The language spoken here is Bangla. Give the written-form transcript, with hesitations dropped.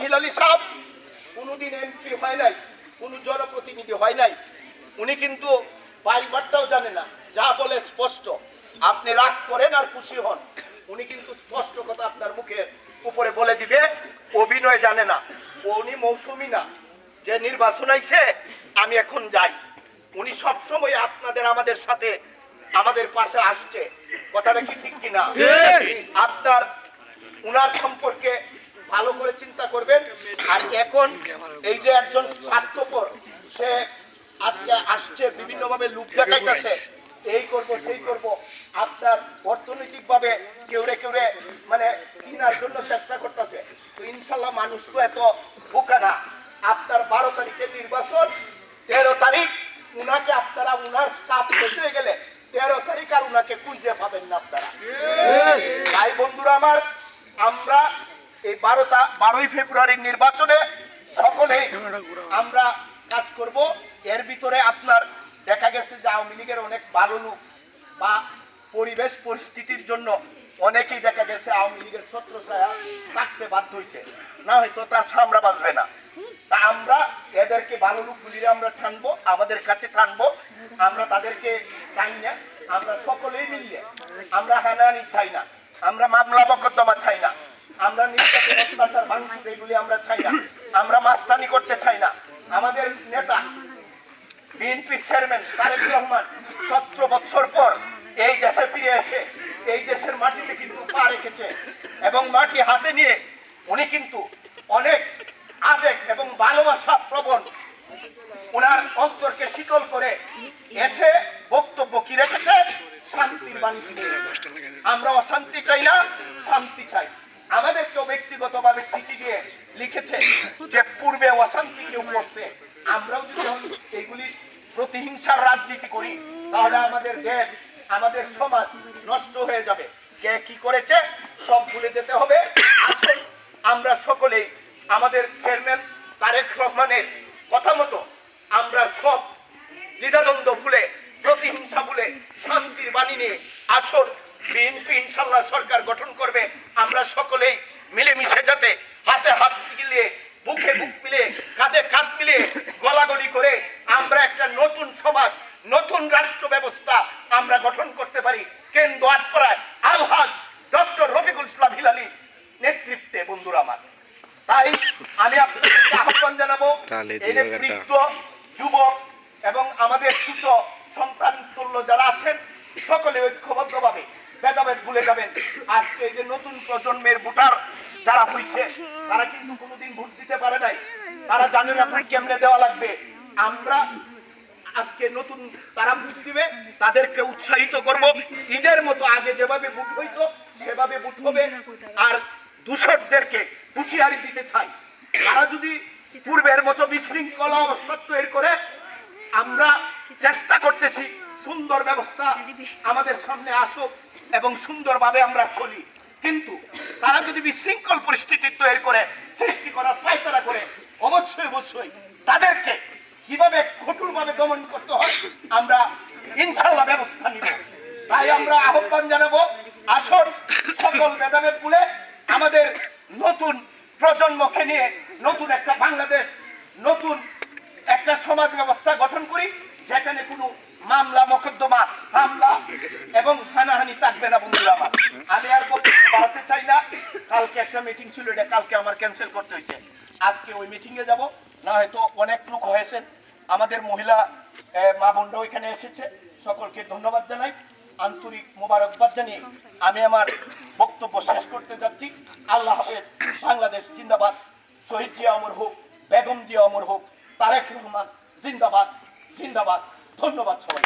হিলালী সাহেব কোনোদিন এমপি হয় নাই, কোনো জনপ্রতিনিধি হয় নাই। উনি কিন্তু বাইবারটাও জানে না, যা বলে স্পষ্ট। আপনি রাগ করেন আর খুশি হন, উনি কিন্তু স্পষ্ট কথা আপনার মুখের উপরে বলে দিবে। অভিনয় জানে না, উনি মৌসুমি না যে নির্বাচন আইছে আমি এখন যাই। উনি সবসময় আপনাদের আমাদের সাথে আমাদের পাশে আসছে। কথাটা কি ঠিক কিনা? আপনার উনার সম্পর্কে ভালো করে চিন্তা করবেন। আর এখন এই যে একজন স্বার্থপর, সে আজকে আসছে বিভিন্নভাবে লুপ দেখাইতেছে, এই করব সেই করব, আপনার অর্থনৈতিক ভাবে কেউরে কেউরে মানে কিনার জন্য চেষ্টা করতেছে। তো ইনশাল্লাহ মানুষ তো এত বোকা না। আপনার 12 তারিখের নির্বাচন, 13 তারিখ উনাকে আপনারা উনার কাজ শেষ হয়ে গেলে 13 তারিখ আর উনাকে খুঁজে পাবেন না আপনারা। তাই বন্ধুরা আমার, আমরা এই 12ই ফেব্রুয়ারির নির্বাচনে সকলেই আমরা কাজ করব। এর ভিতরে আপনার দেখা গেছে যে আওয়ামী লীগের অনেক ভালো লোক বা পরিবেশ পরিস্থিতির জন্য অনেকেই দেখা গেছে আওয়ামী লীগের ছত্রছায়া থাকতে বাধ্য হয়েছে, না হয়তো তার সামরা বাঁচবে না। তা আমরা এদেরকে ভালো লোকগুলিরে আমরা টানবো, আমাদের কাছে টানবো। আমরা তাদেরকে চাই না, আমরা সকলেই মিলিয়ে আমরা হানাহানি চাই না, আমরা মামলা মোকদ্দমা চাই না, আমরা নির্যাতন অত্যাচার ভাঙচুর এগুলি আমরা চাই না, আমরা মাস্তানি করতে চাই না। আমাদের নেতা বিএনপির চেয়ারম্যান তারেক রহমান 17 বছর পর এই দেশে ফিরে এসে এই দেশের মাটিতে কিন্তু পা রেখেছে এবং মাটি হাতে নিয়ে উনি কিন্তু অনেক আবেগ এবং ভালোবাসা প্রবণ, ওনার অন্তরকে শীতল করে এসে বক্তব্য কি রেখেছে? শান্তির বাণী। আমরা অশান্তি চাই না, শান্তি চাই। আমাদেরকেও ব্যক্তিগতভাবে চিঠি দিয়ে লিখেছে যে পূর্বে অশান্তি কেউ করছে, আমরাও যদি এগুলি প্রতিহিংসার রাজনীতি করি তাহলে আমাদের দেশ আমাদের সমাজ নষ্ট হয়ে যাবে। কে কি করেছে সব ভুলে যেতে হবে। আসুন আমরা সকলেই আমাদের চেয়ারম্যান তারেক রহমানের কথা মতো আমরা সব দ্বিধাদ্বন্দ্ব ভুলে, প্রতিহিংসা ভুলে শান্তির বাণী নিয়ে আসুন। বিএনপি ইনশাল্লাহ সরকার গঠন করবে। আমরা সকলেই মিলেমিশে যাতে হাতে হাত মিলিয়ে, বুকে বুক মিলিয়ে, কাঁধে কাঁধ মিলিয়ে, গলাগলি করে আমরা একটা নতুন সমাজ, নতুন রাষ্ট্র ব্যবস্থা আমরা গঠন করতে পারি। কেন্দ্র আটপাড়ায় আলহাজ ডক্টর রফিকুল ইসলাম হিলালী নেতৃত্বে। বন্ধুরা আমার, তাই আমি আপনাদের আহ্বান জানাবো, এই যে বৃদ্ধ, যুবক এবং আমাদের ছোট সন্তান তুল্য যারা আছেন সকলে ঐক্যবদ্ধভাবে ভেদাভেদ ভুলে যাবেন। আজকে এই যে নতুন প্রজন্মের ভোটার যারা হয়েছে তারা কিন্তু কোনোদিন ভোট দিতে পারে নাই, তারা জানে না ভোট কেমনে দেওয়া লাগবে। আমরা আজকে নতুন তারা ভোট দিবে, তাদেরকে উৎসাহিত করব। ঈদের মতো আগে যেভাবে ভোট হইতো সেভাবে ভোট হবে। আর দূষকদেরকে হুঁশিয়ারি দিতে চাই, তারা যদি পূর্বের মতো বিশৃঙ্খলা অবস্থা তৈরি করে, আমরা চেষ্টা করতেছি সুন্দর ব্যবস্থা আমাদের সামনে আসুক এবং সুন্দরভাবে আমরা চলি। কিন্তু তারা যদি বিশৃঙ্খল পরিস্থিতি তৈরি করে, সৃষ্টি করার পায়তারা করে, অবশ্যই অবশ্যই তাদেরকে কিভাবে কঠোরভাবে দমন করতে হয় আমরা ইনশাল্লাহ ব্যবস্থা নিব। তাই আমরা আহ্বান জানাবো, আসুন সকল ভেদাভেদ ভুলে আমাদের নতুন প্রজন্মকে নিয়ে নতুন একটা বাংলাদেশ, নতুন একটা সমাজ ব্যবস্থা গঠন করি, যেখানে কোনো মামলা মোকদ্দমা, হামলা এবং হানাহানি থাকবে না। বন্ধুরা আমার, আমি আর বক্তব্য বাড়াতে চাই না। কালকে একটা মিটিং ছিল, এটা কালকে আমার ক্যান্সেল করতে হয়েছে। আজকে ওই মিটিংয়ে যাব, না হয়তো অনেক লোক হয়েছে, আমাদের মহিলা মা বোনরাও এখানে এসেছে। সকলকে ধন্যবাদ জানাই, আন্তরিক মোবারকবাদ জানিয়ে আমি আমার বক্তব্য শেষ করতে যাচ্ছি। আল্লাহ হাফেজ। বাংলাদেশ জিন্দাবাদ। শহীদ জিয়া অমর হোক, বেগম জিয়া অমর হোক, তারেক রহমান জিন্দাবাদ, জিন্দাবাদ। ধন্যবাদ সবাই।